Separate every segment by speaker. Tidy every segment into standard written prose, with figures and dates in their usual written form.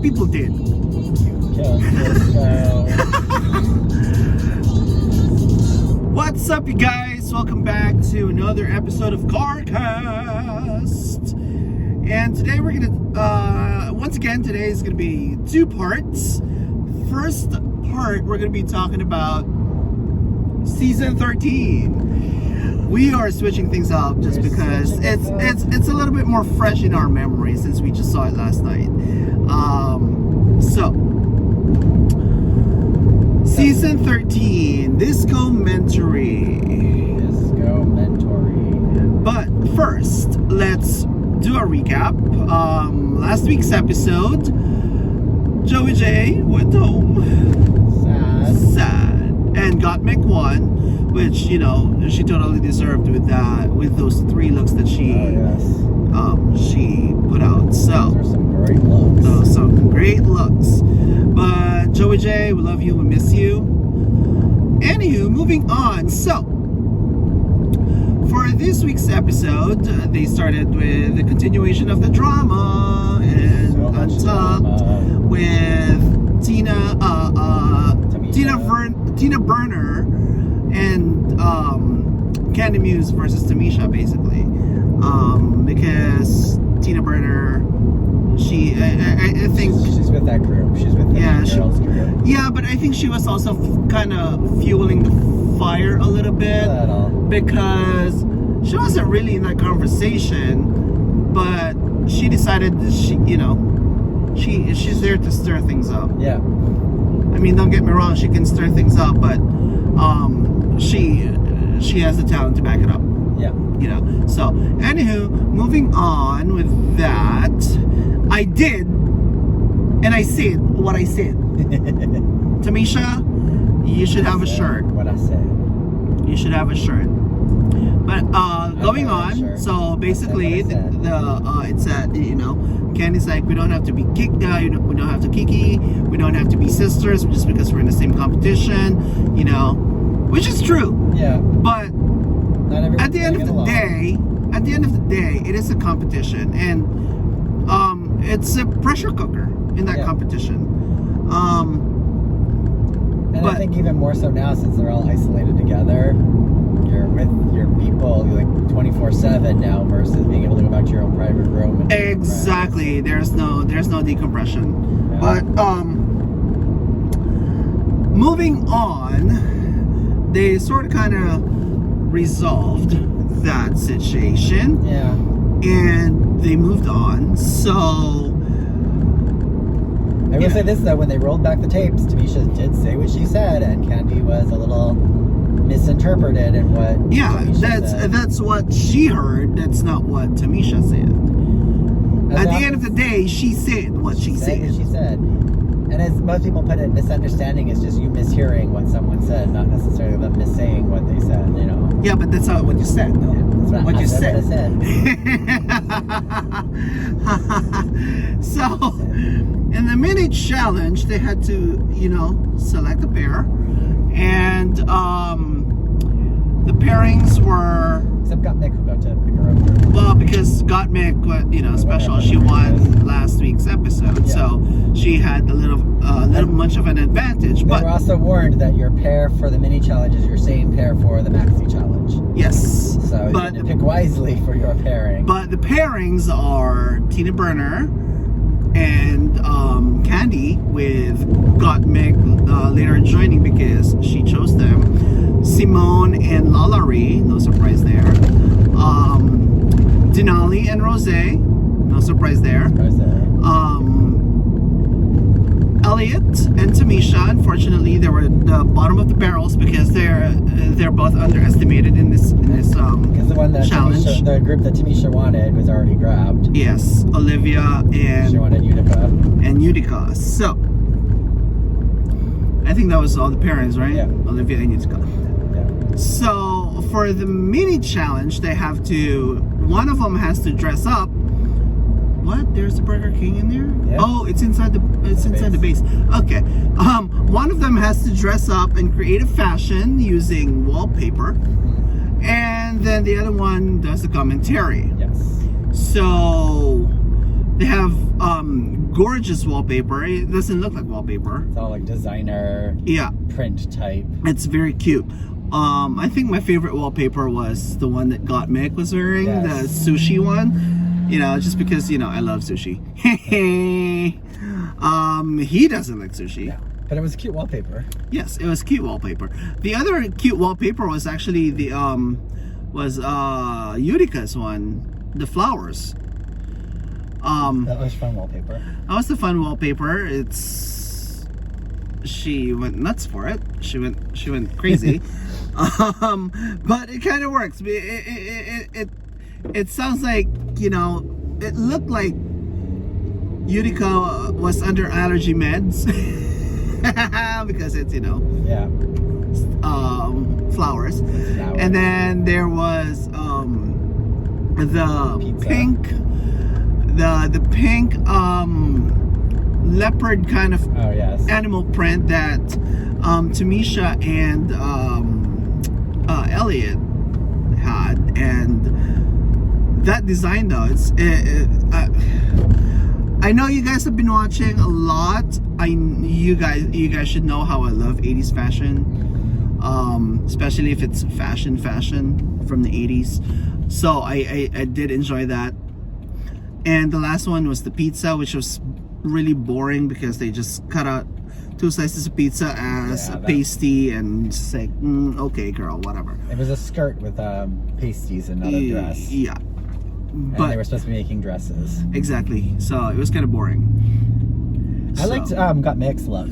Speaker 1: what people did. What's up, you guys? Welcome back to another episode of CarCast. And today we're gonna, once again, today is gonna be two parts. First part, we're gonna be talking about season 13. We are switching things up just because it's a little bit more fresh in our memory since we just saw it last night. Season 13, Disco-mentary. But first, let's do a recap. Last week's episode, Joey J went home. Sad. And got Mick won, which, you know, she totally deserved with that, with those three looks that she put out. So
Speaker 2: those are some great looks.
Speaker 1: Some great looks. But Joey J, we love you, we miss you. Anywho, moving on. So for this week's episode, they started with the continuation of the drama and Untucked with Tina Burner and Candy Muse versus Tamisha, basically, because Tina Burner, I think
Speaker 2: she's with that group. She's with the girls group.
Speaker 1: Yeah, but I think she was also kind of fueling the fire a little bit because she wasn't really in that conversation, but she decided that she's there to stir things up.
Speaker 2: Yeah.
Speaker 1: I mean, don't get me wrong, she can stir things up, but she has the talent to back it up.
Speaker 2: Yeah.
Speaker 1: You know. So, anywho, moving on with that, I did, and I said what I said. Tamisha, you should have a shirt.
Speaker 2: What I said.
Speaker 1: You should have a shirt. But going on, so basically, it's that, you know, Candy's like, we don't have to be we don't have to kiki, we don't have to be sisters just because we're in the same competition, you know, which is true.
Speaker 2: Yeah.
Speaker 1: But at the end of the day, it is a competition, and it's a pressure cooker in that competition.
Speaker 2: And I think even more so now, since they're all isolated together, you're with your people like 24/7 now versus being able to go back to your own private room. And
Speaker 1: exactly. There's no decompression. Yeah. But moving on, they sort of kind of resolved that situation.
Speaker 2: Yeah.
Speaker 1: And they moved on. So
Speaker 2: I will say this though, when they rolled back the tapes, Tamisha did say what she said, and Candy was a little misinterpreted in what Tamisha said.
Speaker 1: That's what she heard. That's not what Tamisha said. At the end of the day, she said what she said.
Speaker 2: What she said. And as most people put it, misunderstanding is just you mishearing what someone said, not necessarily them missaying what they said, you know.
Speaker 1: Yeah, but that's not what you said, though.
Speaker 2: Yeah,
Speaker 1: what you said. So, in the mini challenge, they had to, you know, select a pair, and the pairings were.
Speaker 2: Except Gottmik, who got to pick her up.
Speaker 1: Well, because Gottmik, you know, special, she won last week's episode, so she had a little much of an advantage. But
Speaker 2: they were also warned that your pair for the mini challenge is your same pair for the maxi challenge.
Speaker 1: Yes.
Speaker 2: So you need to pick wisely for your pairing.
Speaker 1: But the pairings are Tina Burner and Candy, with Gottmik later joining because she chose them. Simone and Lalaurie, no surprise there. Denali and Rose, no surprise there. Elliot and Tamisha, unfortunately, they were at the bottom of the barrels because they're both underestimated in this because
Speaker 2: the one that
Speaker 1: challenge.
Speaker 2: The group that Tamisha wanted was already grabbed.
Speaker 1: Yes, Olivia and
Speaker 2: she wanted
Speaker 1: Utica. So I think that was all the pairings, right?
Speaker 2: Yeah.
Speaker 1: Olivia and Utica.
Speaker 2: Yeah.
Speaker 1: So for the mini challenge, they have to. One of them has to dress up. What? There's a Burger King in there?
Speaker 2: Yeah.
Speaker 1: Oh, it's inside the base. Okay. One of them has to dress up and create a fashion using wallpaper, and then the other one does the commentary.
Speaker 2: Yes.
Speaker 1: So they have gorgeous wallpaper. It doesn't look like wallpaper.
Speaker 2: It's all like designer print type.
Speaker 1: It's very cute. I think my favorite wallpaper was the one that Mick was wearing, the sushi one. You know, just because, you know, I love sushi. He doesn't like sushi.
Speaker 2: Yeah, but it was cute wallpaper.
Speaker 1: Yes, it was cute wallpaper. The other cute wallpaper was actually the Utica's one, the flowers.
Speaker 2: That was fun wallpaper.
Speaker 1: That was the fun wallpaper. She went nuts for it. She went crazy. But it kind of works. It sounds like, you know, it looked like Utica was under allergy meds because it's, you know, flowers. And then there was the
Speaker 2: pizza.
Speaker 1: pink leopard kind of animal print that Tamisha and Elliot had, and that design though, I know you guys have been watching a lot. You guys should know how I love 80s fashion, especially if it's fashion from the 80s. So I did enjoy that. And the last one was the pizza, which was really boring because they just cut out 2 slices of pizza as a pasty and just like, okay, girl, whatever.
Speaker 2: It was a skirt with pasties and not a dress.
Speaker 1: Yeah.
Speaker 2: But they were supposed to be making dresses.
Speaker 1: Exactly. So it was kind of boring.
Speaker 2: I liked Got Mick's look.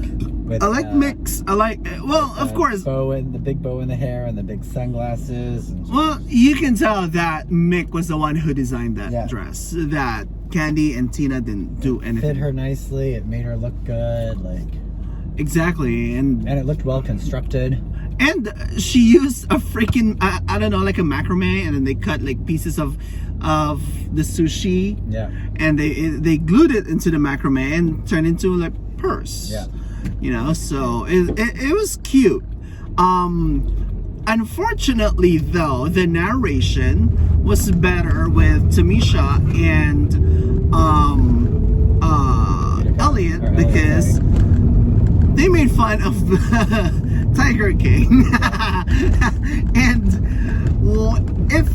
Speaker 2: With,
Speaker 1: I like Mick's. I like, well, of course.
Speaker 2: The big bow in the hair and the big sunglasses.
Speaker 1: Well, you can tell that Mick was the one who designed that dress. That Candy and Tina didn't do anything.
Speaker 2: It fit her nicely. It made her look good.
Speaker 1: Exactly. And
Speaker 2: it looked well constructed.
Speaker 1: And she used a freaking, I don't know, like a macrame, and then they cut like pieces of the sushi. Yeah. And they glued it into the macrame and turned into like purse. Yeah. You know, so it was cute. Unfortunately though, the narration was better with Tamisha and Elliot, because they made fun of Tiger King. And if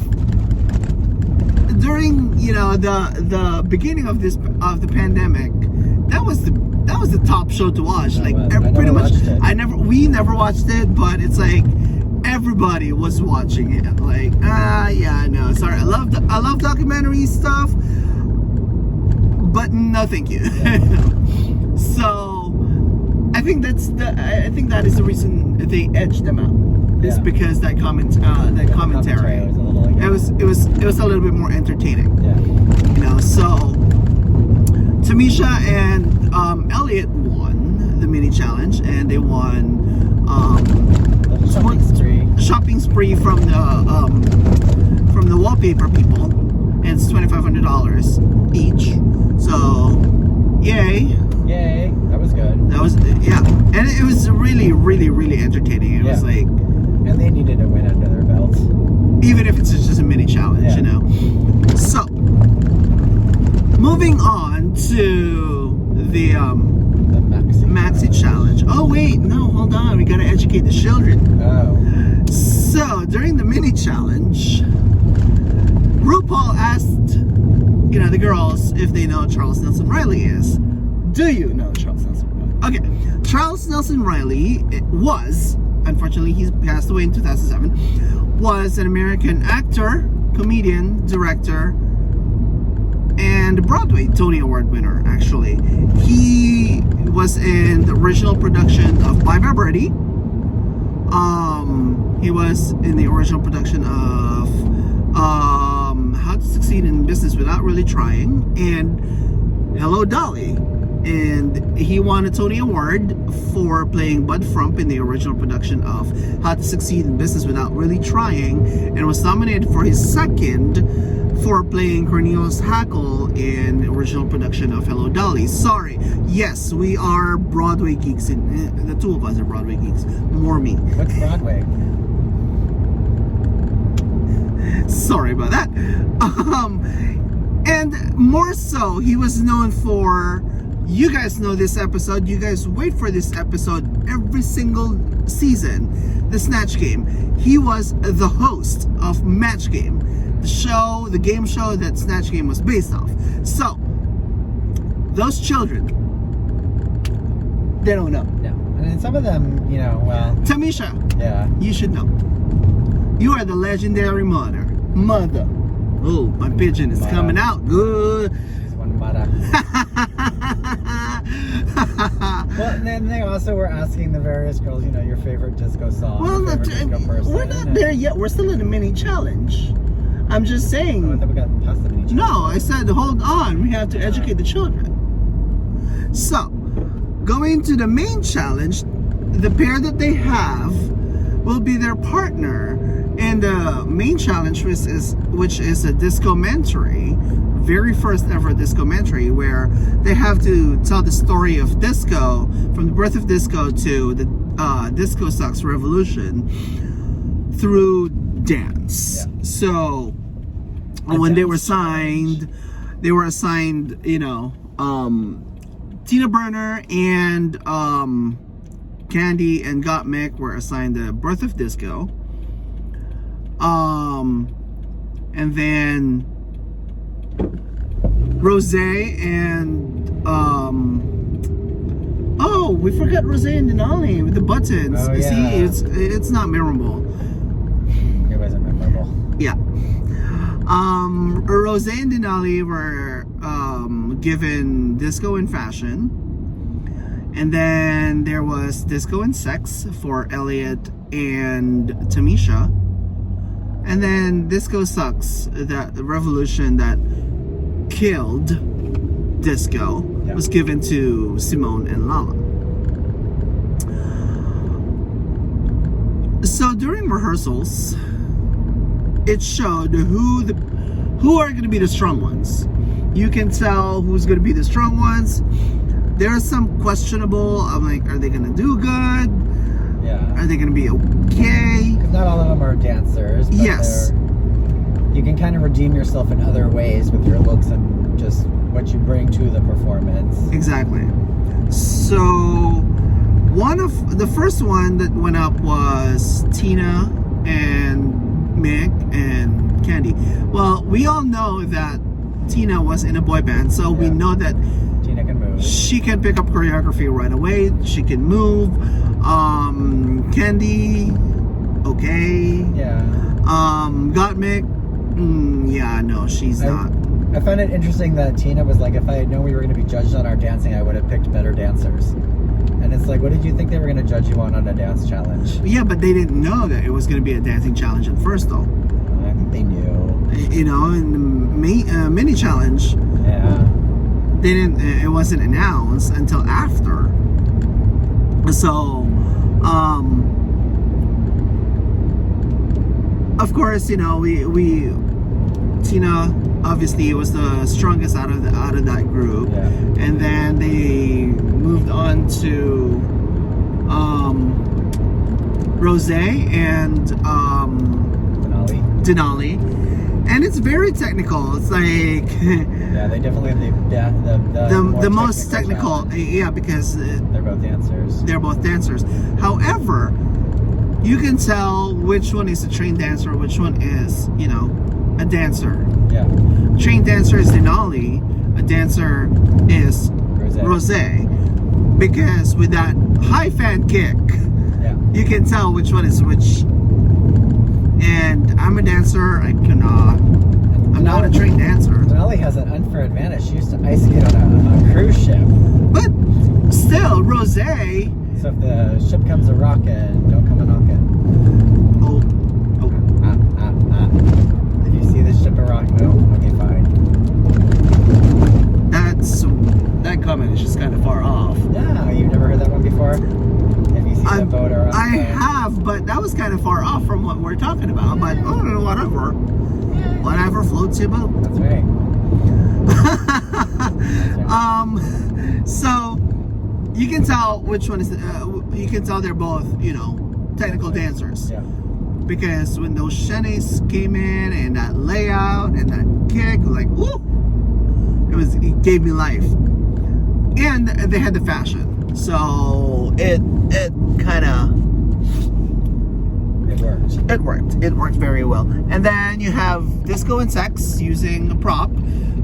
Speaker 1: during, you know, the beginning of the pandemic, that was the top show to watch. Like pretty much, we never watched it, but it's like everybody was watching it. Like, yeah, no, sorry, I love documentary stuff, but no, thank you. So I think that is the reason they edged them out. Is because that commentary. It was a little bit more entertaining. Yeah. You know, so Tamisha and Elliot won the mini challenge, and they won shopping spree from the wallpaper people, and it's $2,500 each. So, yay!
Speaker 2: Yay! That was good.
Speaker 1: That was, yeah, and it was really, really, really entertaining. It was like,
Speaker 2: and they needed a win under their belts,
Speaker 1: even if it's just a mini challenge, you know. So, moving on to the maxi challenge. Oh wait, no, hold on. We gotta educate the children.
Speaker 2: Oh.
Speaker 1: So during the mini challenge, RuPaul asked, you know, the girls if they know Charles Nelson Riley is. Do you know Charles Nelson Riley? Okay, Charles Nelson Riley was, unfortunately, he passed away in 2007. Was an American actor, comedian, director, and Broadway Tony Award winner, actually. He was in the original production of Bye Bye Birdie. He was in the original production of How to Succeed in Business Without Really Trying, and Hello Dolly. And he won a Tony Award for playing Bud Frump in the original production of How to Succeed in Business Without Really Trying, and was nominated for his second for playing Cornelius Hackle in the original production of Hello Dolly. Sorry, yes, we are Broadway geeks. The two of us are Broadway geeks. More me.
Speaker 2: What's Broadway?
Speaker 1: Sorry about that. And more so, he was known for, you guys know this episode, you guys wait for this episode every single season, the Snatch Game. He was the host of Match Game, the game show that Snatch Game was based off. So, those children, they don't know.
Speaker 2: No. And then some of them, well...
Speaker 1: Tamisha,
Speaker 2: yeah.
Speaker 1: you should know. You are the legendary mother. Mother. Oh, my pigeon is coming out. Good.
Speaker 2: She's one mother. Well, and then they also were asking the various girls, your favorite disco song.
Speaker 1: Well,
Speaker 2: disco person.
Speaker 1: we're not there yet. We're still in the mini challenge. I'm just saying.
Speaker 2: Oh, I thought we got past the mini challenge.
Speaker 1: No, I said, hold on. We have to educate the children. So, going to the main challenge, the pair that they have will be their partner in the main challenge, which is a disco-mentary, very first ever disco-mentary, where they have to tell the story of disco, from the birth of disco to the Disco Sucks revolution through dance.
Speaker 2: Yeah.
Speaker 1: So when they were assigned, Tina Burner and Candy and Gottmik were assigned the birth of disco. And then Rose and oh, we forgot Rose and Denali with the buttons.
Speaker 2: Oh, yeah.
Speaker 1: See, it's not memorable.
Speaker 2: It wasn't memorable.
Speaker 1: Yeah. Rose and Denali were given disco and fashion. And then there was disco and sex for Elliot and Tamisha. And then Disco Sucks, the revolution that killed disco, was given to Simone and Lala. So during rehearsals, it showed who are going to be the strong ones. You can tell who's going to be the strong ones. There are some questionable. I'm like, are they going to do good?
Speaker 2: Yeah.
Speaker 1: Are they going to be okay?
Speaker 2: Because not all of them are dancers. But
Speaker 1: yes.
Speaker 2: You can kind of redeem yourself in other ways with your looks and just what you bring to the performance.
Speaker 1: Exactly. So, one of the first one that went up was Tina and Mick and Candy. Well, we all know that Tina was in a boy band, so we know that
Speaker 2: Tina can move.
Speaker 1: She can pick up choreography right away. She can move. Candy, okay.
Speaker 2: Yeah.
Speaker 1: Gottmik, yeah, no, she's not.
Speaker 2: I find it interesting that Tina was like, if I had known we were going to be judged on our dancing, I would have picked better dancers. And it's like, what did you think they were going to judge you on a dance challenge?
Speaker 1: Yeah, but they didn't know that it was going to be a dancing challenge at first, though.
Speaker 2: I think they knew.
Speaker 1: In the mini challenge,
Speaker 2: Yeah.
Speaker 1: they didn't. It wasn't announced until after. So, of course, Tina obviously was the strongest out of that group, and then they moved on to Rose and Denali, and it's very technical. It's like
Speaker 2: yeah, they definitely have
Speaker 1: the most technical, yeah, because
Speaker 2: they're both dancers.
Speaker 1: They're both dancers. However, you can tell which one is a trained dancer, which one is, a dancer.
Speaker 2: Yeah.
Speaker 1: Trained dancer is Denali. A dancer is Rose. Because with that high fan kick, you can tell which one is which. And I'm a dancer. I'm not a trained dancer.
Speaker 2: Denali has an unfair advantage. She used to ice skate on a cruise ship.
Speaker 1: But still, Rose.
Speaker 2: So if the ship comes a rockin', don't come a knockin'.
Speaker 1: Oh.
Speaker 2: Did you see the ship a rockin'? No? Okay, fine.
Speaker 1: That comment is just kind of far off.
Speaker 2: No, you've never heard that one before? If you see the boat or
Speaker 1: I have, but that was kind of far off from what we're talking about. But whatever. Whatever floats your boat.
Speaker 2: That's right.
Speaker 1: So you can tell which one is. You can tell they're both, technical dancers.
Speaker 2: Yeah.
Speaker 1: Because when those shenis came in and that layout and that kick, like, woo! It gave me life. And they had the fashion, so it kind of
Speaker 2: worked.
Speaker 1: It worked very well. And then you have disco and sex using a prop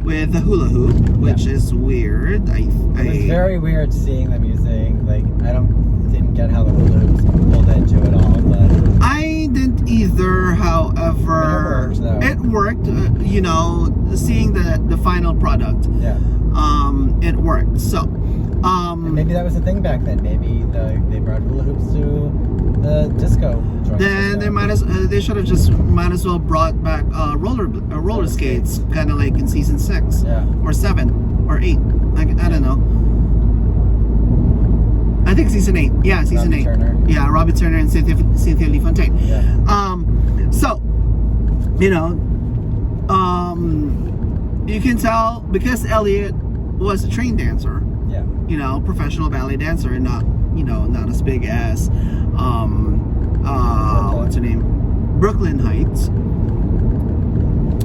Speaker 1: with the hula hoop, which is weird.
Speaker 2: It was very weird seeing them using, like, didn't get how the hula hoops pulled into it all, but
Speaker 1: I didn't either. However, it worked. You know, seeing the final product.
Speaker 2: Yeah.
Speaker 1: It worked. So,
Speaker 2: and maybe that was the thing back then. Maybe they brought hula hoops to the disco joint.
Speaker 1: Then they should have just might as well brought back roller skates, kind of like in season 6, or 7, or 8. Like, I don't know. I think season 8. Yeah, season 8.
Speaker 2: Turner.
Speaker 1: Yeah, Robbie Turner and Cynthia Fonte.
Speaker 2: Yeah.
Speaker 1: So, you know, you can tell because Elliot was a trained dancer.
Speaker 2: Yeah.
Speaker 1: You know, professional ballet dancer, and not as big as what's her name, Brooklyn Heights.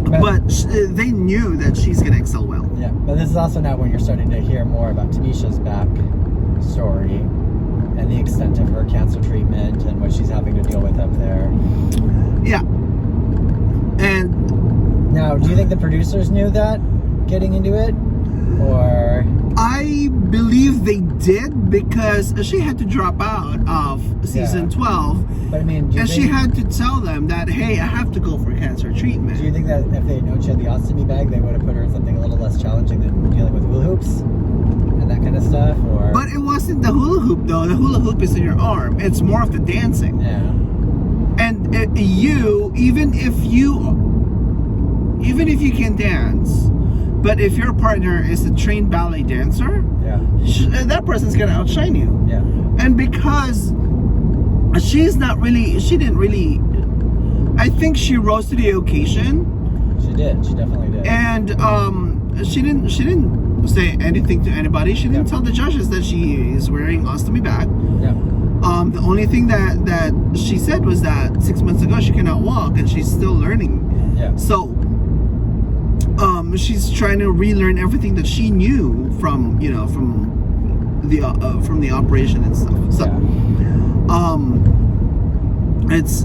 Speaker 1: But they knew that she's gonna excel well.
Speaker 2: Yeah, but this is also now when you're starting to hear more about Tamisha's back story and the extent of her cancer treatment and what she's having to deal with up there.
Speaker 1: Yeah. And
Speaker 2: now, do you think the producers knew that getting into it, or?
Speaker 1: I believe they did, because she had to drop out of season 12.
Speaker 2: But I mean,
Speaker 1: she had to tell them that, hey, I have to go for cancer treatment.
Speaker 2: Do you think that if they had known she had the ostomy bag, they would have put her in something a little less challenging than dealing with hula hoops and that kind of stuff? Or?
Speaker 1: But it wasn't the hula hoop, though. The hula hoop is in your arm. It's more of the dancing.
Speaker 2: Yeah.
Speaker 1: And even if you can dance, but if your partner is a trained ballet dancer, that person's gonna outshine you.
Speaker 2: Yeah.
Speaker 1: And because she didn't really, I think she rose to the occasion.
Speaker 2: She did. She definitely did.
Speaker 1: And she didn't say anything to anybody. She didn't tell the judges that she is wearing ostomy bag.
Speaker 2: Yeah.
Speaker 1: The only thing that she said was that 6 months ago she cannot walk and she's still learning.
Speaker 2: Yeah.
Speaker 1: So she's trying to relearn everything that she knew from the operation and stuff. So it's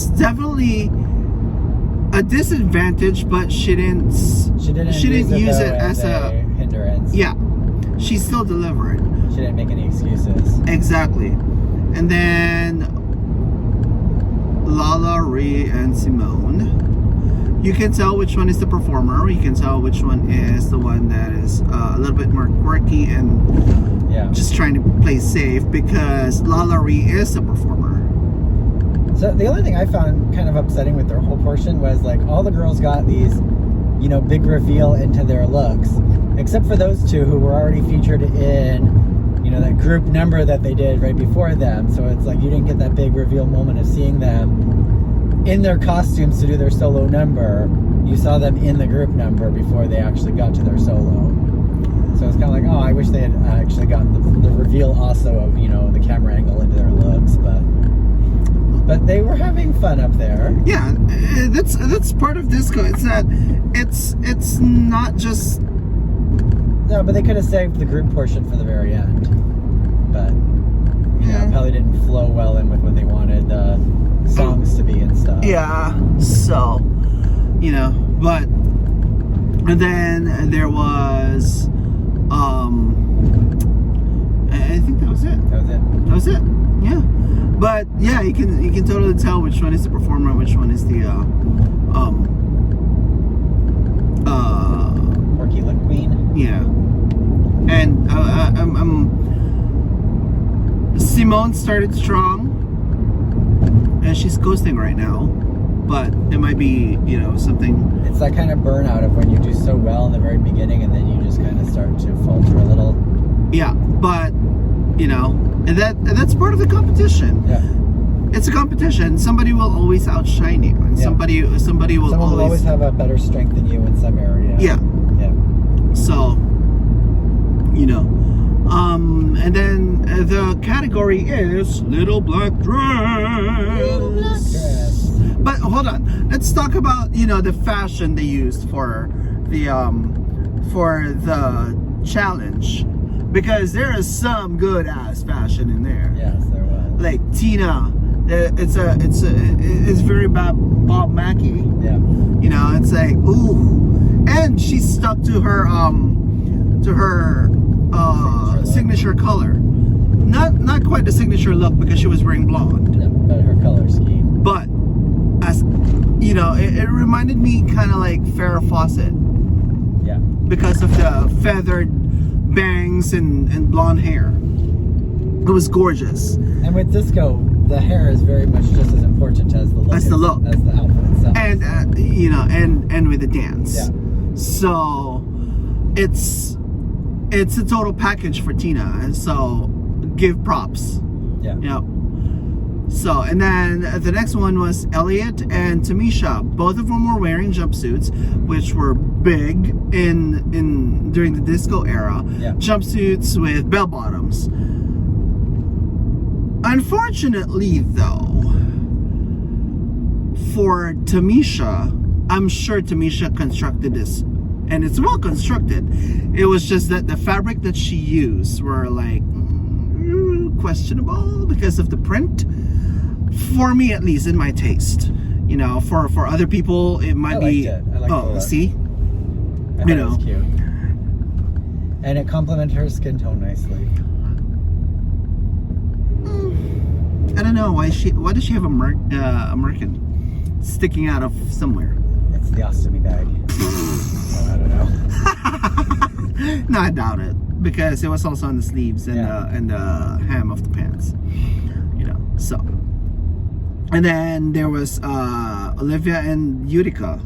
Speaker 1: definitely a disadvantage, but she didn't use it as a
Speaker 2: hindrance.
Speaker 1: Yeah, she still delivered.
Speaker 2: She didn't make any excuses.
Speaker 1: Exactly. And then Lala, Rhea, and Simone. You can tell which one is the performer. You can tell which one is the one that is a little bit more quirky and just trying to play safe, because Lala Rhea is a performer.
Speaker 2: So the only thing I found kind of upsetting with their whole portion was, like, all the girls got these, big reveal into their looks, except for those two who were already featured in, that group number that they did right before them. So it's like you didn't get that big reveal moment of seeing them in their costumes to do their solo number. You saw them in the group number before they actually got to their solo. So it's kind of like, oh, I wish they had actually gotten the reveal also of, the camera angle into their looks, but they were having fun up there.
Speaker 1: Yeah, that's part of disco. It's that it's not just.
Speaker 2: No, but they could have saved the group portion for the very end. But probably didn't flow well in with what they wanted the songs to be and stuff.
Speaker 1: Yeah. So, but and then there was I think that was it. That was it. Yeah. But yeah, you can totally tell which one is the performer, which one is the
Speaker 2: Quirky Look Queen.
Speaker 1: Yeah. And Simone started strong, and she's coasting right now. But it might be, something.
Speaker 2: It's that kind of burnout of when you do so well in the very beginning, and then you just kind of start to falter a little.
Speaker 1: Yeah, but and that's part of the competition.
Speaker 2: Yeah.
Speaker 1: It's a competition. Somebody will always outshine you, and somebody will
Speaker 2: Someone will always have a better strength than you in some area.
Speaker 1: Yeah.
Speaker 2: Yeah.
Speaker 1: So, and then the category is Little Black Dress. But hold on, let's talk about the fashion they used for the for the challenge, because there is some good ass fashion in there.
Speaker 2: Yes, there was.
Speaker 1: Like Tina, it's very Bob Mackie.
Speaker 2: Yeah.
Speaker 1: You know, it's like ooh, and she stuck to her signature color. Not quite the signature look because she was wearing blonde.
Speaker 2: Yeah, but her color scheme.
Speaker 1: But as you know, it reminded me kind of like Farrah Fawcett.
Speaker 2: Yeah.
Speaker 1: Because of the feathered bangs and blonde hair. It was gorgeous.
Speaker 2: And with disco, the hair is very much just as important as the look.
Speaker 1: As the look.
Speaker 2: As the outfit itself.
Speaker 1: And you know, and with the dance.
Speaker 2: Yeah.
Speaker 1: So it's a total package for Tina, and so give props.
Speaker 2: Yeah.
Speaker 1: You know. So, and then the next one was Elliot and Tamisha. Both of them were wearing jumpsuits, which were big in during the disco era.
Speaker 2: Yeah.
Speaker 1: Jumpsuits with bell bottoms. Unfortunately, though, for Tamisha, I'm sure Tamisha constructed this, and it's well constructed. It was just that the fabric that she used were like questionable because of the print. For me, at least, in my taste. You know, for other people, it might be.
Speaker 2: I liked it.
Speaker 1: See,
Speaker 2: I thought
Speaker 1: you
Speaker 2: it
Speaker 1: know,
Speaker 2: was cute. And it complemented her skin tone nicely.
Speaker 1: I don't know why does she have a merkin sticking out of somewhere?
Speaker 2: It's the ostomy bag. Oh, I don't know.
Speaker 1: No, I doubt it, because it was also on the sleeves and and the hem of the pants. You know, so. And then there was Olivia and Utica.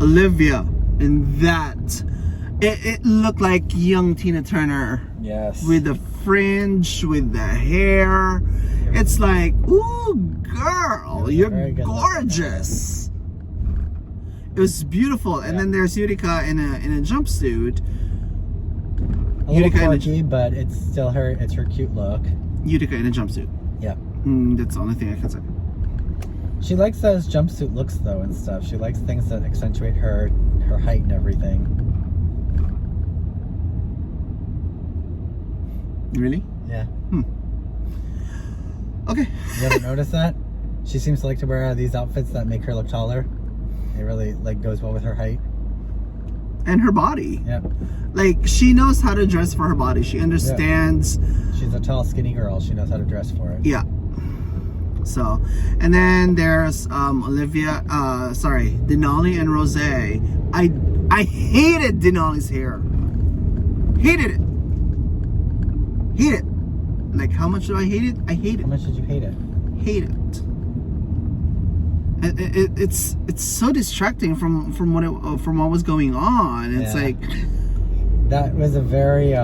Speaker 1: Olivia, in that, it looked like young Tina Turner.
Speaker 2: Yes.
Speaker 1: With the fringe, with the hair. It's like, ooh, girl, you're gorgeous. It was beautiful. And then there's Utica in a jumpsuit.
Speaker 2: A little quirky, but it's still her. It's her cute look.
Speaker 1: Utica in a jumpsuit.
Speaker 2: Yeah.
Speaker 1: That's the only thing I can say.
Speaker 2: She likes those jumpsuit looks though and stuff. She likes things that accentuate her height and everything.
Speaker 1: Really?
Speaker 2: Yeah.
Speaker 1: Okay.
Speaker 2: You ever notice that? She seems to like to wear these outfits that make her look taller. It really like goes well with her height.
Speaker 1: And her body.
Speaker 2: Yeah.
Speaker 1: Like, she knows how to dress for her body. She understands.
Speaker 2: Yeah. She's a tall, skinny girl. She knows how to dress for it.
Speaker 1: Yeah. So, and then there's Olivia, Denali and Rose. I hated Denali's hair. Hated it. Hate it. Like, how much do I hate it? I hate it.
Speaker 2: How much did you hate it?
Speaker 1: Hate it. It's so distracting from what was going on. It's like
Speaker 2: that was a very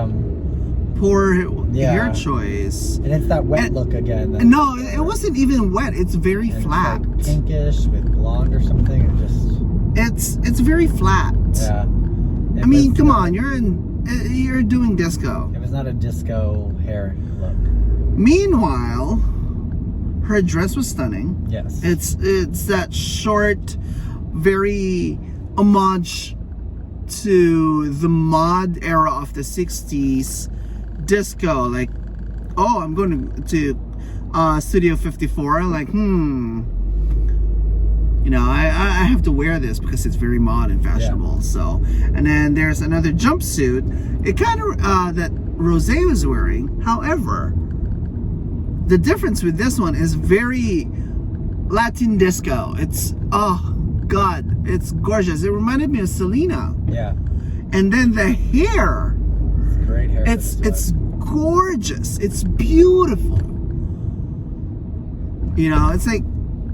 Speaker 1: poor hair choice,
Speaker 2: and it's that wet look again.
Speaker 1: No, it wasn't even wet. It's very flat,
Speaker 2: like pinkish with blonde or something.
Speaker 1: It's very flat.
Speaker 2: Yeah.
Speaker 1: I mean, come on, you're doing disco.
Speaker 2: It was not a disco hair look.
Speaker 1: Meanwhile, her dress was stunning.
Speaker 2: Yes.
Speaker 1: It's that short, very homage to the mod era of the 60s disco. Like, oh, I'm going to Studio 54. Like, you know, I have to wear this because it's very mod and fashionable. Yeah. So, and then there's another jumpsuit. It kind of that Rose was wearing. However, the difference with this one is very Latin disco. It's, oh God, it's gorgeous. It reminded me of Selena.
Speaker 2: Yeah.
Speaker 1: And then the hair.
Speaker 2: It's great hair.
Speaker 1: It's gorgeous. It's beautiful. You know, it's like.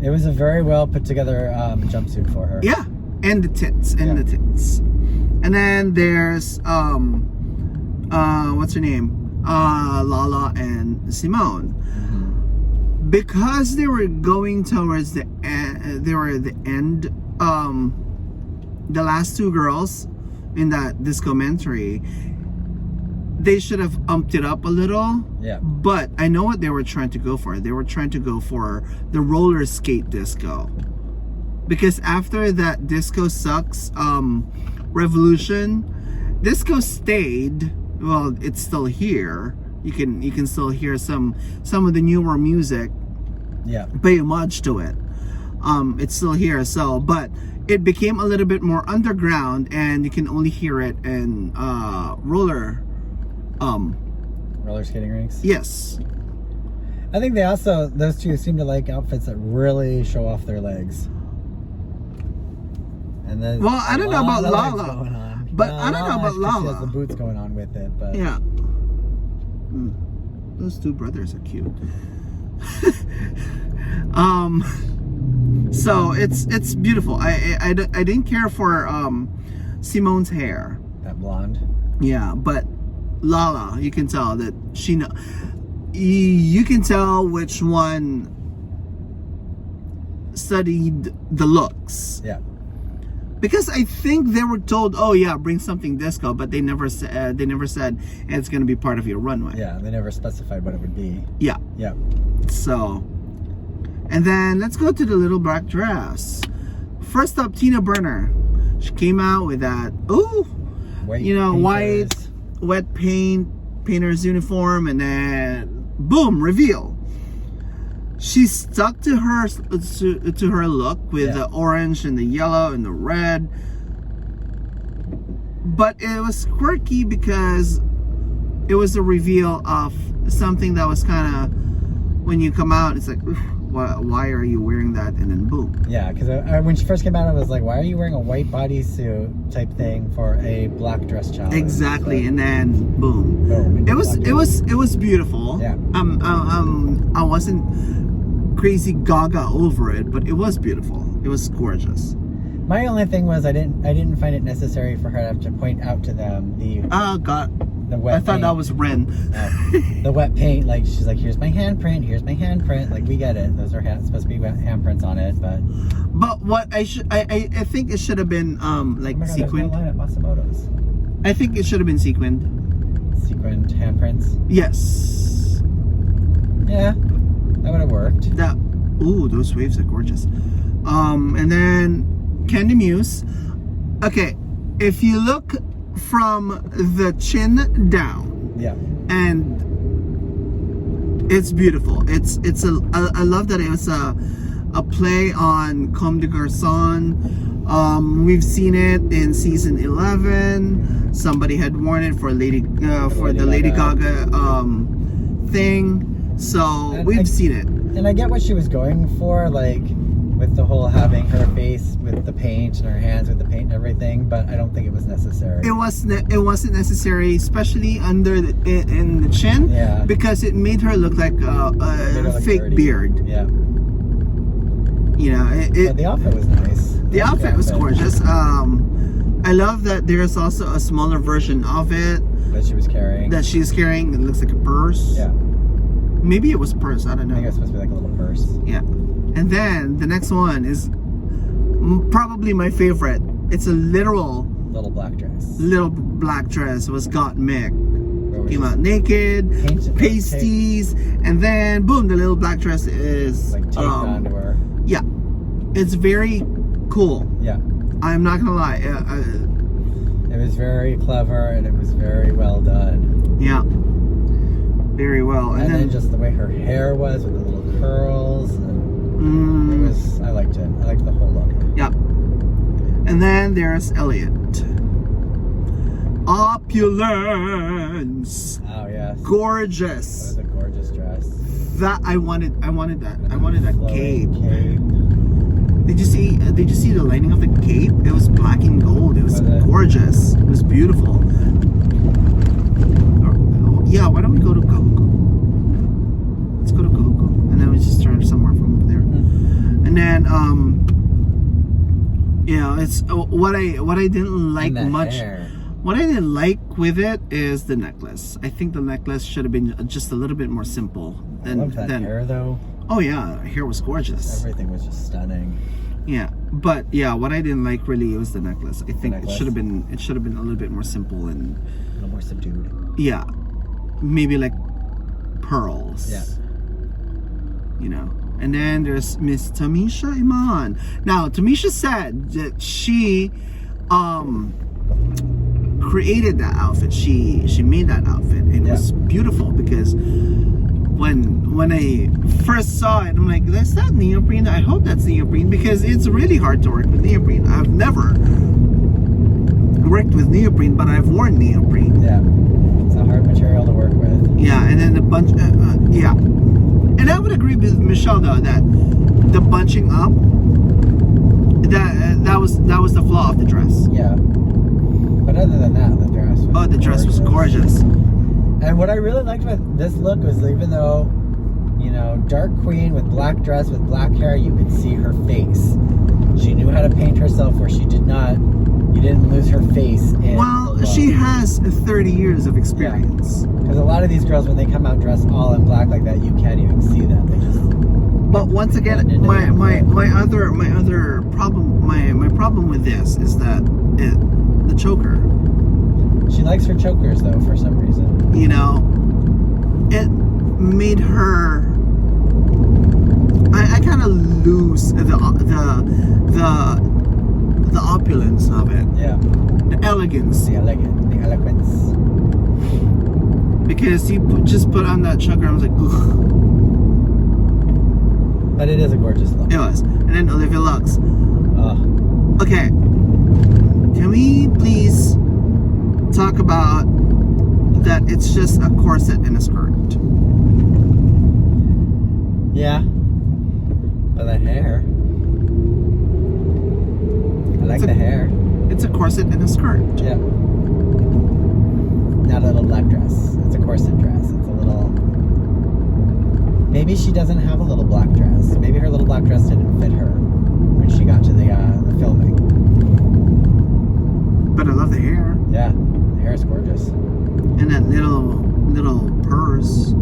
Speaker 2: It was a very well put together jumpsuit for her.
Speaker 1: Yeah, and the tits, the tits. And then there's what's her name? Lala and Simone. Mm-hmm. Because they were going towards the end, they were at the end. The last two girls in that Disco-mentary, they should have umped it up a little.
Speaker 2: Yeah.
Speaker 1: But I know what they were trying to go for. They were trying to go for the roller skate disco. Because after that Disco Sucks revolution. Disco stayed. Well, it's still here. You can still hear some of the newer music.
Speaker 2: Yeah.
Speaker 1: Pay homage to it. It's still here. So, but it became a little bit more underground, and you can only hear it in roller
Speaker 2: skating rinks.
Speaker 1: Yes.
Speaker 2: I think those two seem to like outfits that really show off their legs. And then
Speaker 1: I don't know about Lala, but I don't know about
Speaker 2: She
Speaker 1: Lala.
Speaker 2: has the boots going on with it, but
Speaker 1: Yeah. Those two brothers are cute. So it's beautiful. I didn't care for Simone's hair.
Speaker 2: that blonde.
Speaker 1: Yeah, but Lala, you can tell that you can tell which one studied the looks.
Speaker 2: Yeah.
Speaker 1: Because I think they were told, oh yeah, bring something disco, but they never said it's going to be part of your runway.
Speaker 2: Yeah, they never specified what it would be.
Speaker 1: Yeah.
Speaker 2: Yeah.
Speaker 1: So, and then let's go to the little black dress. First up, Tina Burner. She came out with that, white wet painter's uniform, and then boom, reveal. She stuck to her look with the orange and the yellow and the red, but it was quirky because it was a reveal of something that was kind of, when you come out, it's like, why are you wearing that? And then boom.
Speaker 2: Yeah, because when she first came out, I was like, why are you wearing a white bodysuit type thing for a black dress challenge?
Speaker 1: Exactly, and then boom. It was beautiful.
Speaker 2: Yeah.
Speaker 1: I wasn't crazy gaga over it, but it was beautiful. It was gorgeous.
Speaker 2: My only thing was I didn't find it necessary for her to have to point out to them the wet
Speaker 1: I thought
Speaker 2: paint.
Speaker 1: that was Ren.
Speaker 2: The wet paint, like she's like, here's my handprint. Like, we get it. Those are supposed to be handprints on it, but
Speaker 1: what I think it should have been sequined.
Speaker 2: Line at Masamoto's.
Speaker 1: I think it should have been sequined.
Speaker 2: Sequined handprints.
Speaker 1: Yes.
Speaker 2: Yeah, that would have worked.
Speaker 1: Those waves are gorgeous. And then Candy Muse. Okay, if you look from the chin down,
Speaker 2: yeah,
Speaker 1: and it's beautiful. I love that it was a play on Comme des Garçons. We've seen it in season 11. Somebody had worn it for Lady Gaga thing. So we've seen it.
Speaker 2: And I get what she was going for, like with the whole having her face with the paint and her hands with the paint and everything, but I don't think it was necessary.
Speaker 1: It wasn't necessary, especially under in the chin, because it made her look like a fake
Speaker 2: dirty
Speaker 1: beard.
Speaker 2: Yeah.
Speaker 1: But
Speaker 2: the outfit was nice.
Speaker 1: The outfit was gorgeous. I love that there's also a smaller version of it
Speaker 2: that she's carrying.
Speaker 1: It looks like a purse.
Speaker 2: Yeah.
Speaker 1: Maybe it was purse. I don't know.
Speaker 2: I think it's supposed to be like a little purse.
Speaker 1: Yeah. And then the next one is probably my favorite. It's a literal
Speaker 2: little black dress.
Speaker 1: It was Got Mick. Came out naked, pasties, and then boom, the little black dress is
Speaker 2: like taped onto her.
Speaker 1: Yeah. It's very cool.
Speaker 2: Yeah.
Speaker 1: I'm not gonna lie.
Speaker 2: It was very clever and it was very well done.
Speaker 1: Yeah. Very well.
Speaker 2: And then just the way her hair was with the little curls. I liked it. I liked the whole look.
Speaker 1: Yeah. And then there's Elliot. Opulence.
Speaker 2: Oh yes.
Speaker 1: Gorgeous.
Speaker 2: That was a gorgeous dress.
Speaker 1: That I wanted that. I wanted that cape.
Speaker 2: Cape.
Speaker 1: Did you see the lining of the cape? It was black and gold. It was gorgeous. It was beautiful. Yeah, why don't we go to Kahuku? Let's go to Kahuku. And then we just turn somewhere from over there. And then it's what I didn't like much.
Speaker 2: Hair.
Speaker 1: What I didn't like with it is the necklace. I think the necklace should have been just a little bit more simple than
Speaker 2: I love that hair though.
Speaker 1: Oh yeah, her hair was gorgeous.
Speaker 2: Everything was just stunning.
Speaker 1: Yeah, but what I didn't like really was the necklace. I think it should have been a little bit more simple and
Speaker 2: a little more subdued.
Speaker 1: Yeah, maybe like pearls.
Speaker 2: Yeah.
Speaker 1: And then there's Miss Tamisha Iman. Now Tamisha said that she created that outfit. She made that outfit. It was beautiful because when I first saw it, I'm like, that's not neoprene. I hope that's neoprene because it's really hard to work with neoprene. I've never worked with neoprene, but I've worn neoprene.
Speaker 2: Yeah, it's a hard material to work with.
Speaker 1: Yeah, and then the bunch, yeah. And I would agree with Michelle though that the bunching up, that was the flaw of the dress.
Speaker 2: Yeah. But other than that, the dress was
Speaker 1: the dress was gorgeous.
Speaker 2: And what I really liked with this look was, even though, you know, dark queen with black dress with black hair, you could see her face. She knew how to paint herself where you didn't lose her face.
Speaker 1: Well, she has 30 years of experience.
Speaker 2: Because a lot of these girls, when they come out dressed all in black like that, you can't even see them. They just.
Speaker 1: But once again, my other problem with this is that the choker.
Speaker 2: She likes her chokers though, for some reason.
Speaker 1: You know, it made her. I kind of lose the opulence of it.
Speaker 2: Yeah.
Speaker 1: The elegance.
Speaker 2: The eloquence.
Speaker 1: Because you just put on that choker, I was like, ugh.
Speaker 2: But it is a gorgeous look.
Speaker 1: It was. And then Olivia Lux.
Speaker 2: Oh.
Speaker 1: Okay. Can we please talk about that it's just a corset and a skirt?
Speaker 2: Yeah. But that hair. I like the hair.
Speaker 1: It's a corset and a skirt.
Speaker 2: Yeah. Not a little black dress. It's a corset dress. It's a little. Maybe she doesn't have a little black dress. Maybe her little black dress didn't fit her when she got to the filming.
Speaker 1: But I love the hair.
Speaker 2: Yeah, the hair is gorgeous.
Speaker 1: And that little purse.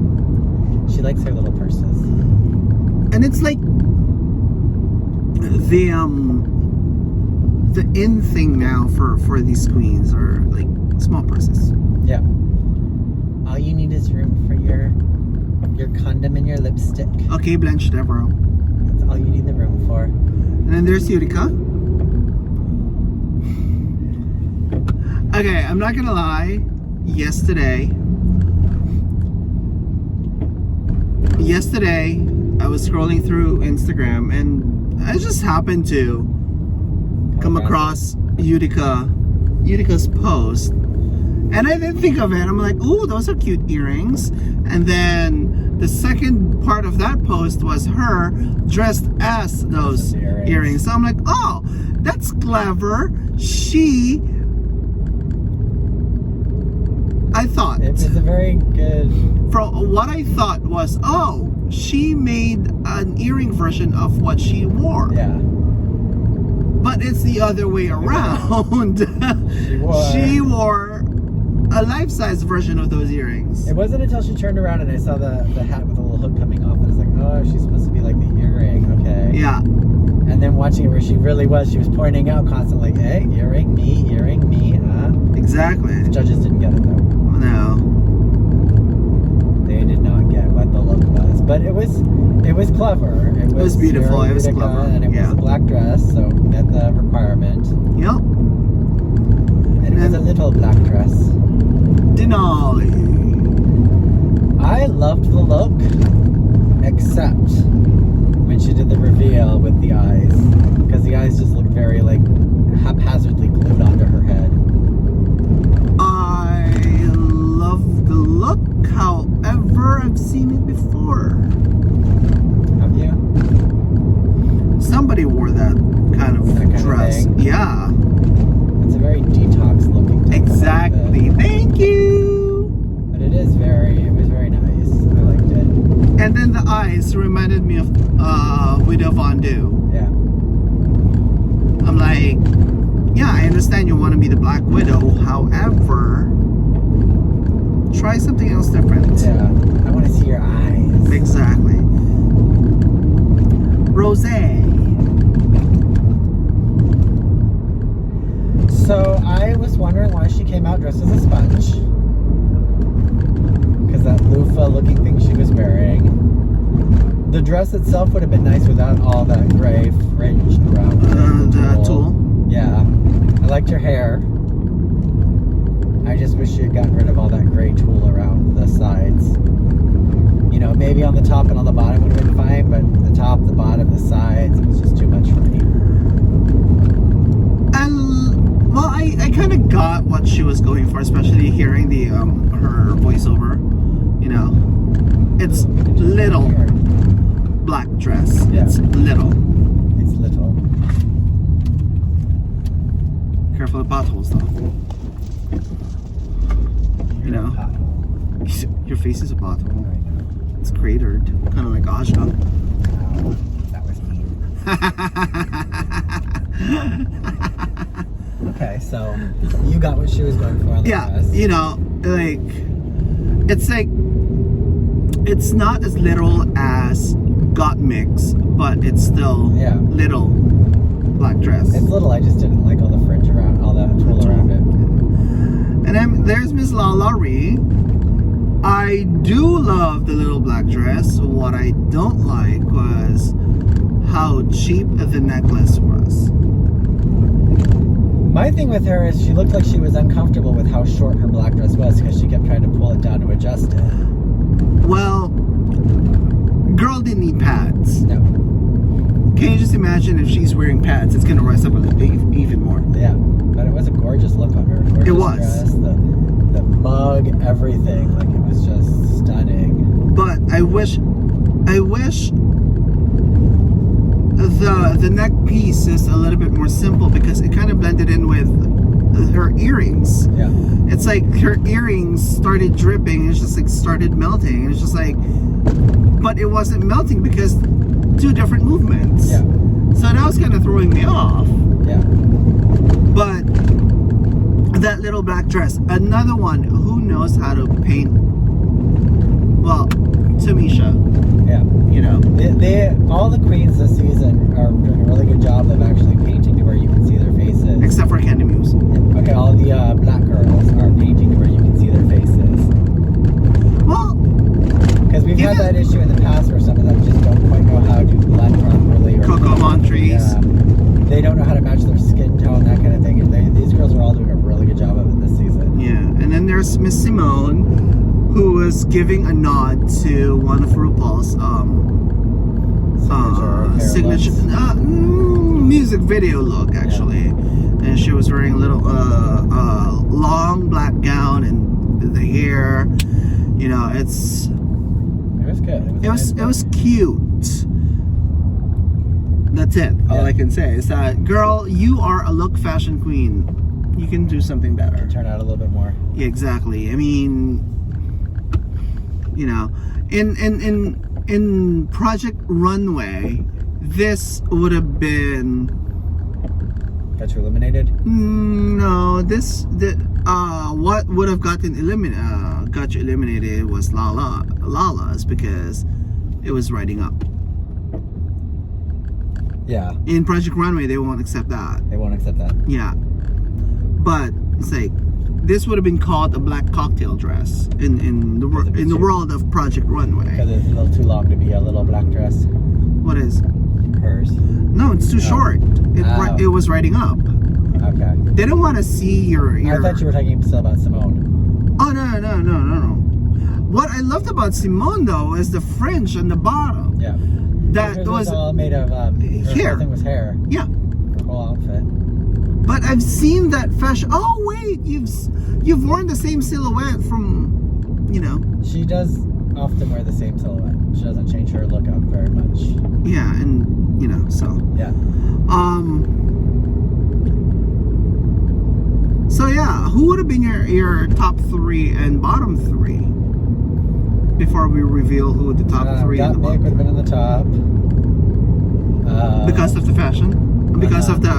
Speaker 2: She likes her little purses.
Speaker 1: And it's like the in thing now for these queens are like small purses.
Speaker 2: Yeah. All you need is room for your condom and your lipstick.
Speaker 1: Okay, Blanche Devereaux.
Speaker 2: That's all you need the room for.
Speaker 1: And then there's Utica. Okay, I'm not gonna lie. Yesterday, I was scrolling through Instagram and I just happened to come across Utica's post. And I didn't think of it. I'm like, ooh, those are cute earrings. And then the second part of that post was her dressed as those earrings. So I'm like, oh, that's clever. I thought.
Speaker 2: It was a very good.
Speaker 1: From what I thought was, oh, she made an earring version of what she wore.
Speaker 2: Yeah.
Speaker 1: But it's the other way around. She wore a life-size version of those earrings.
Speaker 2: It wasn't until she turned around and I saw the hat with a little hook coming off. I was like, oh, she's supposed to be like the earring. Okay.
Speaker 1: Yeah.
Speaker 2: And then watching it where she really was, she was pointing out constantly, hey, earring me, huh?
Speaker 1: Exactly.
Speaker 2: The judges didn't get it though.
Speaker 1: No.
Speaker 2: They did not get what the look was. But it was clever. It was
Speaker 1: beautiful. It was clever.
Speaker 2: And it was a black dress, so met the requirement.
Speaker 1: Yep.
Speaker 2: And it was a little black dress.
Speaker 1: Denali.
Speaker 2: I loved the look, except when she did the reveal with the eyes, because the eyes just looked very like haphazardly glued onto her head.
Speaker 1: I love the look, however, I've seen it before.
Speaker 2: Have you?
Speaker 1: Somebody wore that kind of dress. Yeah.
Speaker 2: It's a very detox looking.
Speaker 1: Exactly. Thank you.
Speaker 2: But it was very nice. I liked it.
Speaker 1: And then the eyes reminded me of Widow Von Du.
Speaker 2: Yeah.
Speaker 1: I'm like, yeah, I understand you want to be the Black Widow. However, try something else different.
Speaker 2: Yeah. I want to see your eyes.
Speaker 1: Exactly. Rosé.
Speaker 2: So I was wondering why she came out dressed as a sponge. Because that loofah looking thing she was wearing. The dress itself would have been nice without all that gray fringed around
Speaker 1: The tulle.
Speaker 2: Yeah. I liked her hair. I just wish she had gotten rid of all that gray tulle around the sides. You know, maybe on the top and on the bottom would have been fine, but the top, the bottom, the sides, it was just too much for me.
Speaker 1: Well, I kind of got what she was going for, especially hearing the her voiceover. You know, it's little black dress.
Speaker 2: Yeah.
Speaker 1: It's little.
Speaker 2: It's little.
Speaker 1: Careful of potholes, though. You know, your face is a pothole. It's cratered, kind of like Aja.
Speaker 2: That was mean. Okay, so you got what she was going for on the dress.
Speaker 1: You know, like it's not as literal as got mix, but it's still little black dress.
Speaker 2: It's little. I just didn't like all the fringe around, all that tulle around it.
Speaker 1: And then there's Miss Lalaurie. I do love the little black dress. What I don't like was how cheap the necklace was.
Speaker 2: My thing with her is she looked like she was uncomfortable with how short her black dress was because she kept trying to pull it down to adjust it.
Speaker 1: Well, girl didn't need pads.
Speaker 2: No.
Speaker 1: Can you just imagine if she's wearing pads? It's going to rise up even more.
Speaker 2: Yeah, but it was a gorgeous look on her. Gorgeous
Speaker 1: It was.
Speaker 2: Dress, the mug, everything. Like, it was just stunning.
Speaker 1: But I wish the neck piece is a little bit more simple because it kind of blended in with her earrings.
Speaker 2: Yeah.
Speaker 1: It's like her earrings started dripping. It's just like started melting. It's just like, but it wasn't melting because two different movements.
Speaker 2: Yeah.
Speaker 1: So that was kind of throwing me off.
Speaker 2: Yeah.
Speaker 1: But that little black dress, another one who knows how to paint. Well, Tamisha.
Speaker 2: Yeah.
Speaker 1: You know.
Speaker 2: All the queens this season are doing a really good job of actually painting to where you can see their faces.
Speaker 1: Except for Candy Muse.
Speaker 2: Okay, all the black girls are painting to where you can see their faces.
Speaker 1: Well,
Speaker 2: because we've had that issue in the past where some of them just don't quite know how to blend properly. Or
Speaker 1: Coco Montrese.
Speaker 2: They don't know how to match their skin tone, that kind of thing. And these girls are all doing a really good job of it this season.
Speaker 1: Yeah, and then there's Miss Simone, who was giving a nod to one of RuPaul's signature music video look, actually. Yeah. And she was wearing a little long black gown and the hair. You know, it was
Speaker 2: good.
Speaker 1: It was cute. That's it. All I can say is that, girl, you are a look fashion queen. You can do something better.
Speaker 2: Turn out a little bit more.
Speaker 1: Yeah, exactly. I mean, you know, in Project Runway, this would have been.
Speaker 2: Got you eliminated?
Speaker 1: No, what would have got you eliminated was Lala's because it was riding up.
Speaker 2: Yeah.
Speaker 1: In Project Runway, they won't accept that.
Speaker 2: They won't accept that.
Speaker 1: Yeah. But it's like this would have been called a black cocktail dress in the world of Project Runway.
Speaker 2: Because it's a little too long to be a little black dress.
Speaker 1: What is?
Speaker 2: Hers.
Speaker 1: No, it's too short. It was riding up.
Speaker 2: Okay.
Speaker 1: They don't want to see your.
Speaker 2: I thought you were talking still about Simone.
Speaker 1: Oh no. What I loved about Simone though is the fringe on the bottom.
Speaker 2: Yeah.
Speaker 1: That was
Speaker 2: all made of
Speaker 1: hair.
Speaker 2: Everything was hair.
Speaker 1: Yeah.
Speaker 2: Her whole outfit.
Speaker 1: But I've seen that fashion. Oh wait, you've worn the same silhouette from, you know.
Speaker 2: She does often wear the same silhouette. She doesn't change her look up very much.
Speaker 1: Yeah, and you know, so.
Speaker 2: Yeah.
Speaker 1: So yeah, who would have been your top three and bottom three? Before we reveal who the top three and the bottom.
Speaker 2: would have been in the top.
Speaker 1: Because of the fashion, because of the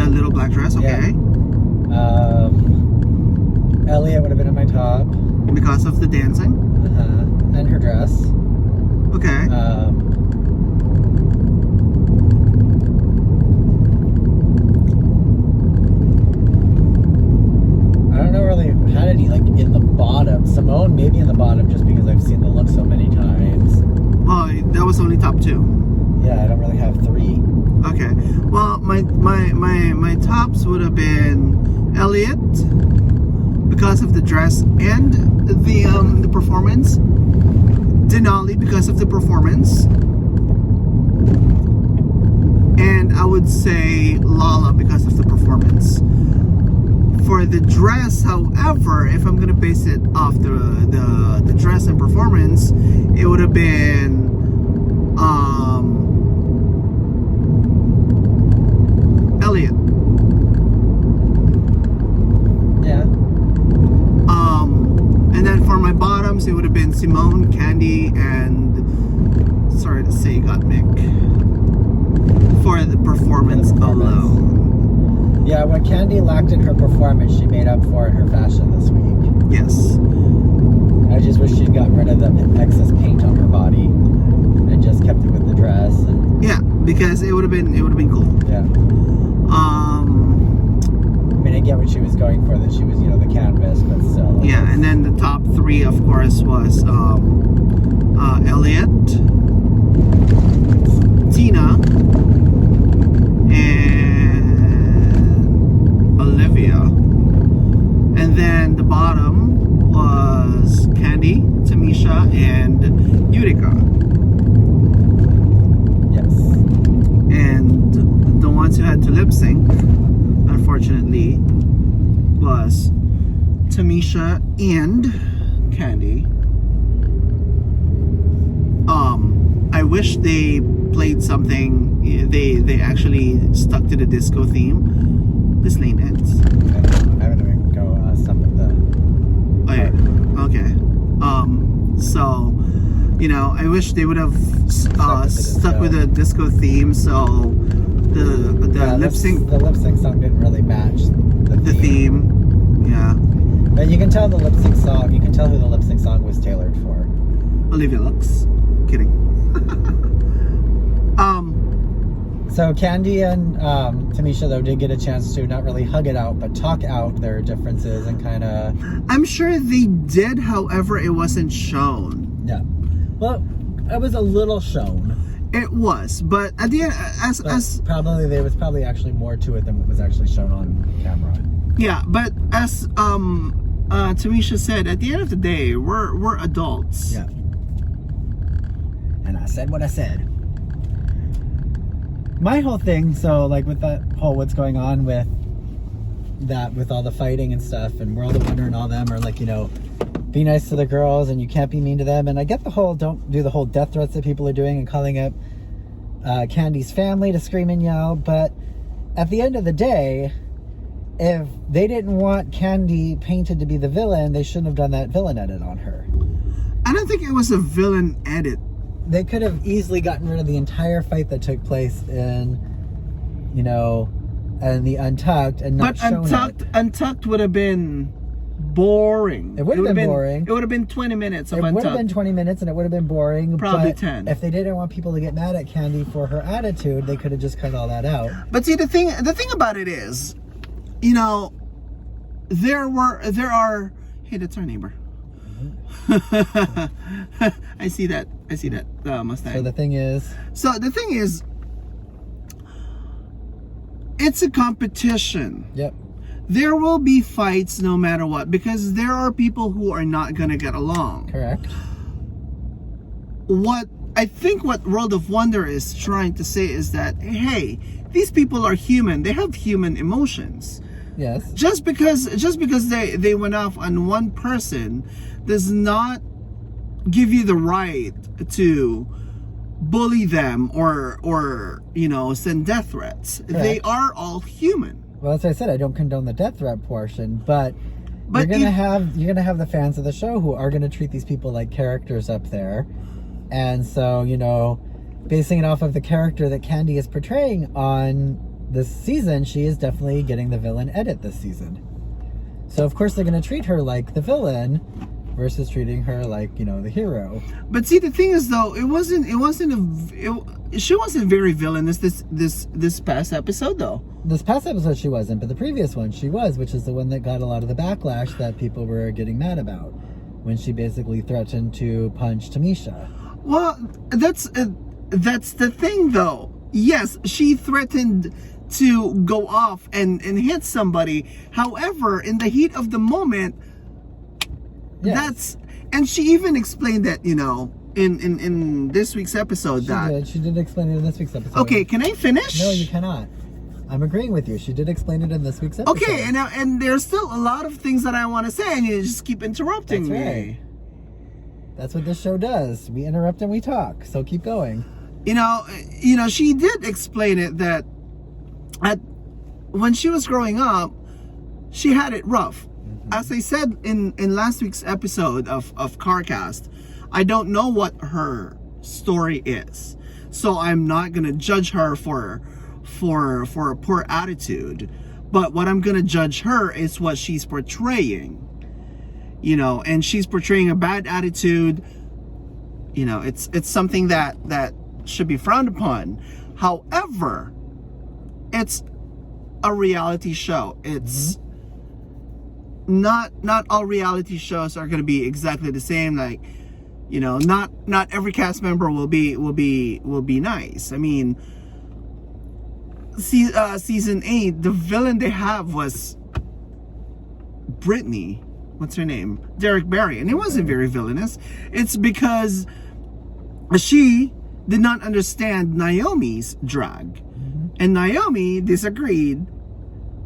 Speaker 1: little black dress. Okay.
Speaker 2: Yeah. Elliot would have been in my top.
Speaker 1: Because of the dancing.
Speaker 2: And her dress.
Speaker 1: Okay.
Speaker 2: I don't know really had any like in the bottom. Simone maybe in the bottom just because I've seen the look so many times.
Speaker 1: Well, that was only top two.
Speaker 2: Yeah, I don't really have three.
Speaker 1: Okay. Well, my tops would have been Elliot because of the dress and the performance. Denali because of the performance. And I would say Lala because of the performance. For the dress, however, if I'm gonna base it off the dress and performance, it would have been Elliot.
Speaker 2: Yeah.
Speaker 1: And then for my bottoms, it would have been Simone, Candy, and sorry to say, Gottmik. For the performance alone.
Speaker 2: Yeah, what Candy lacked in her performance, she made up for in her fashion this week.
Speaker 1: Yes.
Speaker 2: I just wish she'd gotten rid of the excess paint on her body and just kept it with the dress. And,
Speaker 1: yeah, because it would have been cool.
Speaker 2: Yeah. I mean, I get what she was going for, that she was, the canvas, but still.
Speaker 1: Yeah, and then the top three, of course, was Elliot, Tina, and Olivia. And then the bottom was Candy, Tamisha, and Utica.
Speaker 2: Yes.
Speaker 1: And the ones who had to lip sync, unfortunately, was Tamisha and Candy. I wish they played something. They actually stuck to the disco theme. This lane ends.
Speaker 2: Okay. I'm gonna go stop at the.
Speaker 1: Oh yeah. Okay. So, I wish they would have stuck with the disco theme. So the lip sync.
Speaker 2: The lip sync song didn't really match
Speaker 1: The theme. Yeah.
Speaker 2: But you can tell the lip sync song. You can tell who the lip sync song was tailored for.
Speaker 1: Olivia Lux. Kidding.
Speaker 2: So Candy and Tamisha, though, did get a chance to not really hug it out, but talk out their differences and kind of.
Speaker 1: I'm sure they did, however, it wasn't shown.
Speaker 2: Yeah. Well, it was a little shown.
Speaker 1: It was, but at the end, as
Speaker 2: probably there was probably actually more to it than what was actually shown on camera.
Speaker 1: Yeah, but as Tamisha said, at the end of the day, we're adults.
Speaker 2: Yeah. And I said what I said. My whole thing, so like with that whole what's going on with that, with all the fighting and stuff, and World of Wonder and all them are like, be nice to the girls and you can't be mean to them. And I get the whole, don't do the whole death threats that people are doing and calling up Candy's family to scream and yell. But at the end of the day, if they didn't want Candy painted to be the villain, they shouldn't have done that villain edit on her.
Speaker 1: I don't think it was a villain edit.
Speaker 2: They could have easily gotten rid of the entire fight that took place in, and the Untucked and not shown it.
Speaker 1: Untucked would have been boring.
Speaker 2: It would have been boring.
Speaker 1: It would have been 20 minutes of
Speaker 2: It
Speaker 1: Untucked.
Speaker 2: would have been 20 minutes and it would have been boring.
Speaker 1: Probably
Speaker 2: but
Speaker 1: 10.
Speaker 2: If they didn't want people to get mad at Candy for her attitude, they could have just cut all that out.
Speaker 1: But see, the thing about it is, there are. Hey, that's our neighbor. I see that Mustang.
Speaker 2: So the thing is,
Speaker 1: it's a competition.
Speaker 2: Yep.
Speaker 1: There will be fights no matter what, because there are people who are not gonna get along.
Speaker 2: Correct.
Speaker 1: What World of Wonder is trying to say is that, hey, these people are human. They have human emotions.
Speaker 2: Yes.
Speaker 1: Just because they went off on one person does not give you the right to bully them or send death threats.
Speaker 2: Correct.
Speaker 1: They are all human.
Speaker 2: Well, as I said, I don't condone the death threat portion, but you're gonna have the fans of the show who are gonna treat these people like characters up there, and so basing it off of the character that Candy is portraying on this season, she is definitely getting the villain edit this season. So of course they're gonna treat her like the villain versus treating her like the hero.
Speaker 1: But see, the thing is though, she wasn't very villainous this past episode though.
Speaker 2: This past episode she wasn't, but the previous one she was, which is the one that got a lot of the backlash that people were getting mad about, when she basically threatened to punch Tamisha.
Speaker 1: Well, that's the thing though. Yes, she threatened to go off and hit somebody. However, in the heat of the moment,
Speaker 2: Yes.
Speaker 1: and she even explained that, you know, in this week's episode
Speaker 2: She did explain it in this week's episode.
Speaker 1: Okay, can I finish?
Speaker 2: No, you cannot. I'm agreeing with you. She did explain it in this week's episode.
Speaker 1: Okay, and there's still a lot of things that I want to say, and you just keep interrupting
Speaker 2: That's
Speaker 1: me.
Speaker 2: right. That's what this show does. We interrupt and we talk. So keep going.
Speaker 1: You know, she did explain it that when she was growing up, she had it rough. As I said in last week's episode of CarCast, I don't know what her story is, so I'm not gonna judge her for a poor attitude. But what I'm gonna judge her is what she's portraying. You know, and she's portraying a bad attitude. You know, it's something that should be frowned upon. However, it's a reality show. It's not all reality shows are going to be exactly the same. Like, you know, not every cast member will be nice. I mean, season 8, the villain they have was Brittany. What's her name? Derek Barry. And it wasn't very villainous. It's because she did not understand Naomi's drag. And Naomi disagreed.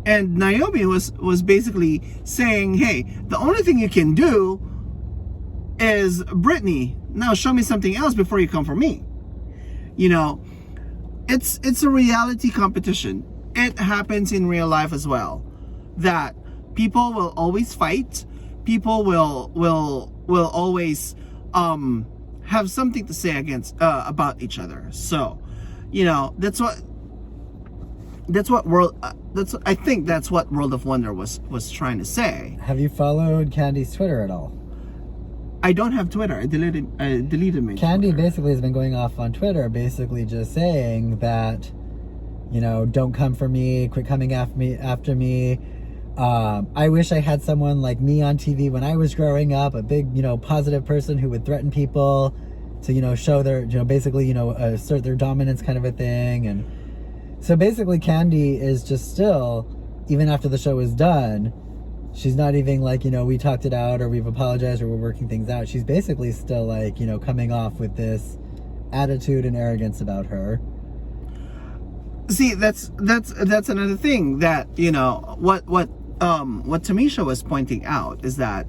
Speaker 1: And Naomi was basically saying, hey, the only thing you can do is Brittany, now show me something else before you come for me. You know, it's a reality competition. It happens in real life as well. That people will always fight. People will always have something to say about each other. So, you know, I think that's what World of Wonder was trying to say.
Speaker 2: Have you followed Candy's Twitter at all?
Speaker 1: I don't have Twitter. I deleted my
Speaker 2: Candy
Speaker 1: Twitter.
Speaker 2: basically has been going off on Twitter, basically just saying that, you know, don't come for me, quit coming after me. I wish I had someone like me on TV when I was growing up, a big, you know, positive person who would threaten people to, you know, show their, you know, basically, you know, assert their dominance kind of a thing. And so basically Candy is just still, even after the show is done, she's not even like, you know, we talked it out or we've apologized or we're working things out. She's basically still like, you know, coming off with this attitude and arrogance about her.
Speaker 1: See, that's another thing that, you know, what Tamisha was pointing out is that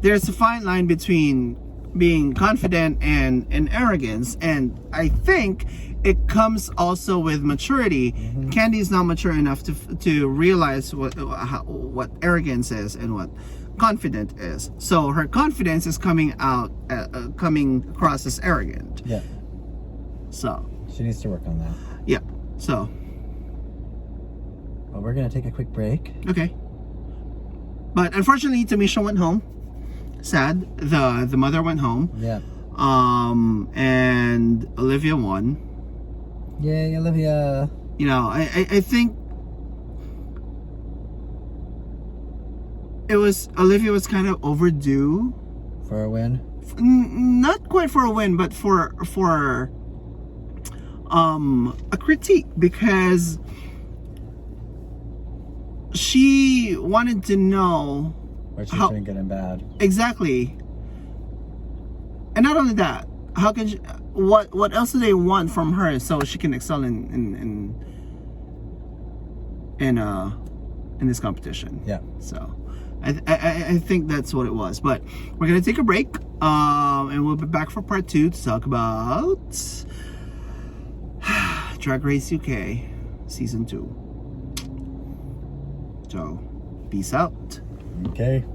Speaker 1: there's a fine line between being confident and arrogance, and I think it comes also with maturity. Candy's not mature enough to realize what arrogance is and what confident is. So her confidence is coming across as arrogant.
Speaker 2: Yeah.
Speaker 1: So
Speaker 2: She needs to work on that.
Speaker 1: yeah. So
Speaker 2: Well, we're going to take a quick break.
Speaker 1: okay. But unfortunately, Tamisha went home. Sad. The mother went home.
Speaker 2: Yeah.
Speaker 1: And Olivia won.
Speaker 2: Yay, Olivia.
Speaker 1: You know, I think Olivia was kind of overdue.
Speaker 2: For a win.
Speaker 1: Not quite for a win, but for a critique, because she wanted to know
Speaker 2: What she's doing good and bad.
Speaker 1: exactly. And not only that, how can she, what else do they want from her so she can excel in this competition?
Speaker 2: Yeah.
Speaker 1: So I think that's what it was. But we're gonna take a break, and we'll be back for part 2 to talk about Drag Race UK season 2. So peace out.
Speaker 2: Okay.